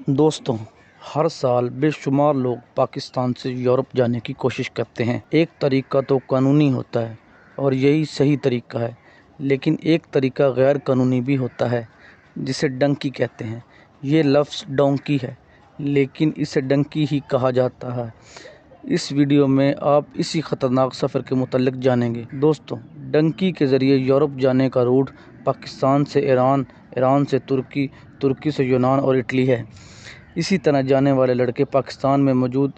دوستوں، ہر سال بے شمار لوگ پاکستان سے یورپ جانے کی کوشش کرتے ہیں۔ ایک طریقہ تو قانونی ہوتا ہے اور یہی صحیح طریقہ ہے، لیکن ایک طریقہ غیر قانونی بھی ہوتا ہے جسے ڈنکی کہتے ہیں۔ یہ لفظ ڈونکی ہے، لیکن اسے ڈنکی ہی کہا جاتا ہے۔ اس ویڈیو میں آپ اسی خطرناک سفر کے متعلق جانیں گے۔ دوستوں، ڈنکی کے ذریعے یورپ جانے کا روٹ پاکستان سے ایران، ایران سے ترکی، ترکی سے یونان اور اٹلی ہے۔ اسی طرح جانے والے لڑکے پاکستان میں موجود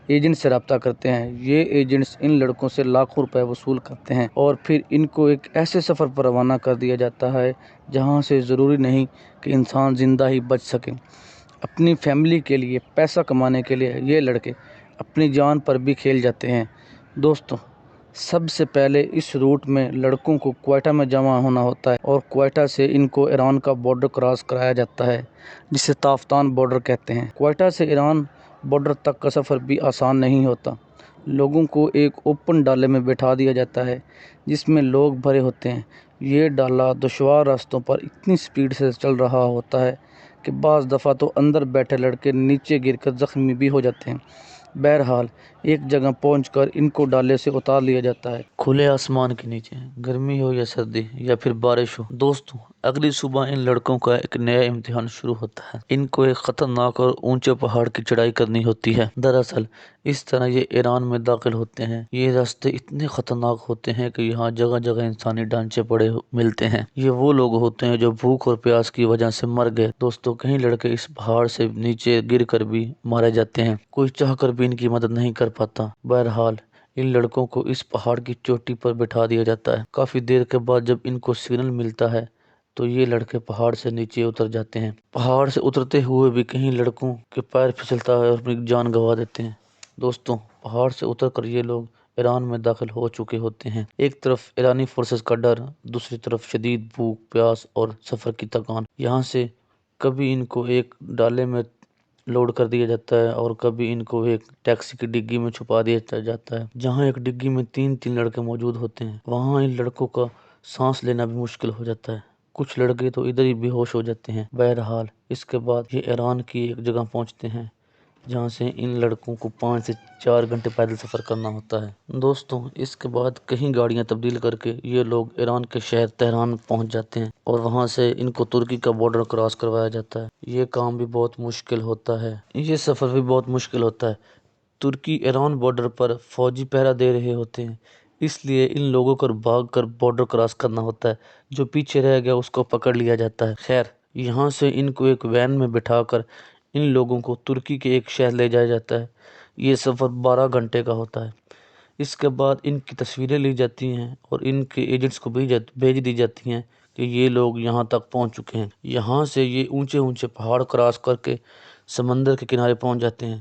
ایجنٹ سے رابطہ کرتے ہیں۔ یہ ایجنٹس ان لڑکوں سے لاکھوں روپے وصول کرتے ہیں اور پھر ان کو ایک ایسے سفر پر روانہ کر دیا جاتا ہے جہاں سے ضروری نہیں کہ انسان زندہ ہی بچ سکے۔ اپنی فیملی کے لیے پیسہ کمانے کے لیے یہ لڑکے اپنی جان پر بھی کھیل جاتے ہیں۔ دوستوں، سب سے پہلے اس روٹ میں لڑکوں کو کوئٹہ میں جمع ہونا ہوتا ہے اور کوئٹہ سے ان کو ایران کا بارڈر کراس کرایا جاتا ہے، جسے تافتان بارڈر کہتے ہیں۔ کوئٹہ سے ایران بارڈر تک کا سفر بھی آسان نہیں ہوتا۔ لوگوں کو ایک اوپن ڈالے میں بٹھا دیا جاتا ہے جس میں لوگ بھرے ہوتے ہیں۔ یہ ڈالا دشوار راستوں پر اتنی سپیڈ سے چل رہا ہوتا ہے کہ بعض دفعہ تو اندر بیٹھے لڑکے نیچے گر کر زخمی بھی ہو جاتے ہیں۔ بہرحال ایک جگہ پہنچ کر ان کو ڈالے سے اتار لیا جاتا ہے، کھلے آسمان کے نیچے، گرمی ہو یا سردی یا پھر بارش ہو۔ دوستوں، اگلی صبح ان لڑکوں کا ایک نیا امتحان شروع ہوتا ہے۔ ان کو ایک خطرناک اور اونچے پہاڑ کی چڑھائی کرنی ہوتی ہے۔ دراصل اس طرح یہ ایران میں داخل ہوتے ہیں۔ یہ راستے اتنے خطرناک ہوتے ہیں کہ یہاں جگہ جگہ انسانی ڈھانچے پڑے ملتے ہیں۔ یہ وہ لوگ ہوتے ہیں جو بھوک اور پیاس کی وجہ سے مر گئے۔ دوستوں، کئی لڑکے اس پہاڑ سے نیچے گر کر بھی مارے جاتے ہیں، کوئی چاہ کر بھی ان کی مدد نہیں کر پاتا۔ بہرحال ان لڑکوں کو اس پہاڑ کی چوٹی پر بٹھا دیا جاتا ہے۔ کافی دیر کے بعد جب ان کو سگنل ملتا ہے تو یہ لڑکے پہاڑ سے نیچے اتر جاتے ہیں۔ پہاڑ سے اترتے ہوئے بھی کئی لڑکوں کے پیر پھسلتا ہے اور اپنی جان گنوا دیتے ہیں۔ دوستوں، پہاڑ سے اتر کر یہ لوگ ایران میں داخل ہو چکے ہوتے ہیں۔ ایک طرف ایرانی فورسز کا ڈر، دوسری طرف شدید بھوک، پیاس اور سفر کی تھکان۔ یہاں سے کبھی ان کو ایک ڈالے میں لوڈ کر دیا جاتا ہے اور کبھی ان کو ایک ٹیکسی کی ڈگی میں چھپا دیا جاتا ہے، جہاں ایک ڈگی میں تین لڑکے موجود ہوتے ہیں۔ وہاں ان لڑکوں کا سانس لینا بھی مشکل ہو جاتا ہے۔ کچھ لڑکے تو ادھر ہی بے ہوش ہو جاتے ہیں۔ بہرحال اس کے بعد یہ ایران کی ایک جگہ پہنچتے ہیں جہاں سے ان لڑکوں کو 5 سے 4 گھنٹے پیدل سفر کرنا ہوتا ہے۔ دوستوں، اس کے بعد کہیں گاڑیاں تبدیل کر کے یہ لوگ ایران کے شہر تہران پہنچ جاتے ہیں اور وہاں سے ان کو ترکی کا بارڈر کراس کروایا جاتا ہے۔ یہ کام بھی بہت مشکل ہوتا ہے، یہ سفر بھی بہت مشکل ہوتا ہے۔ ترکی ایران بارڈر پر فوجی پہرا دے رہے ہوتے ہیں، اس لیے ان لوگوں کو بھاگ کر بارڈر کراس کرنا ہوتا ہے۔ جو پیچھے رہ گیا اس کو پکڑ لیا جاتا ہے۔ خیر، یہاں سے ان کو ایک وین میں بٹھا کر ان لوگوں کو ترکی کے ایک شہر لے جایا جاتا ہے۔ یہ سفر 12 گھنٹے کا ہوتا ہے۔ اس کے بعد ان کی تصویریں لی جاتی ہیں اور ان کے ایجنٹس کو بھیج دی جاتی ہیں کہ یہ لوگ یہاں تک پہنچ چکے ہیں۔ یہاں سے یہ اونچے پہاڑ کراس کر کے سمندر کے کنارے پہنچ جاتے ہیں،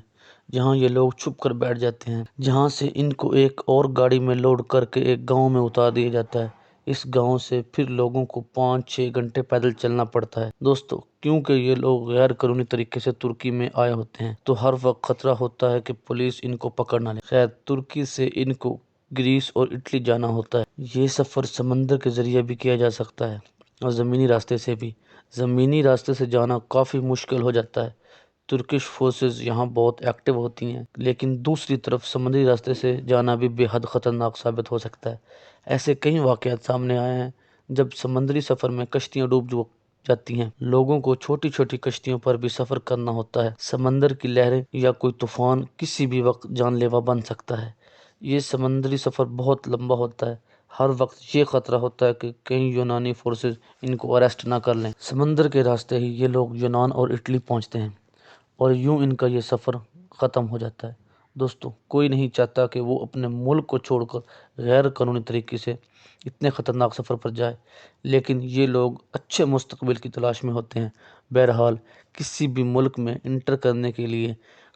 جہاں یہ لوگ چھپ کر بیٹھ جاتے ہیں، جہاں سے ان کو ایک اور گاڑی میں لوڈ کر کے ایک گاؤں میں اتار دیا جاتا ہے۔ اس گاؤں سے پھر لوگوں کو 5-6 گھنٹے پیدل چلنا پڑتا ہے۔ دوستوں، کیونکہ یہ لوگ غیر قانونی طریقے سے ترکی میں آئے ہوتے ہیں تو ہر وقت خطرہ ہوتا ہے کہ پولیس ان کو پکڑ نہ لے۔ خیر، ترکی سے ان کو گریس اور اٹلی جانا ہوتا ہے۔ یہ سفر سمندر کے ذریعے بھی کیا جا سکتا ہے اور زمینی راستے سے بھی۔ زمینی راستے سے جانا کافی مشکل ہو جاتا ہے۔ ترکش فورسز یہاں بہت ایکٹیو ہوتی ہیں، لیکن دوسری طرف سمندری راستے سے جانا بھی بے حد خطرناک ثابت ہو سکتا ہے۔ ایسے کئی واقعات سامنے آئے ہیں جب سمندری سفر میں کشتیاں ڈوب جاتی ہیں۔ لوگوں کو چھوٹی کشتیوں پر بھی سفر کرنا ہوتا ہے۔ سمندر کی لہریں یا کوئی طوفان کسی بھی وقت جان لیوا بن سکتا ہے۔ یہ سمندری سفر بہت لمبا ہوتا ہے۔ ہر وقت یہ خطرہ ہوتا ہے کہ کہیں یونانی فورسز ان کو اریسٹ نہ کر لیں۔ سمندر کے راستے ہی یہ لوگ یونان اور اٹلی پہنچتے ہیں اور یوں ان کا یہ سفر ختم ہو جاتا ہے۔ دوستوں، کوئی نہیں چاہتا کہ وہ اپنے ملک کو چھوڑ کر غیر قانونی طریقے سے اتنے خطرناک سفر پر جائے، لیکن یہ لوگ اچھے مستقبل کی تلاش میں ہوتے ہیں۔ بہرحال کسی بھی ملک میں انٹر کرنے کے لیے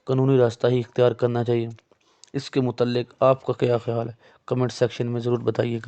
قانونی راستہ ہی اختیار کرنا چاہیے۔ اس کے متعلق آپ کا کیا خیال ہے؟ کمنٹ سیکشن میں ضرور بتائیے گا۔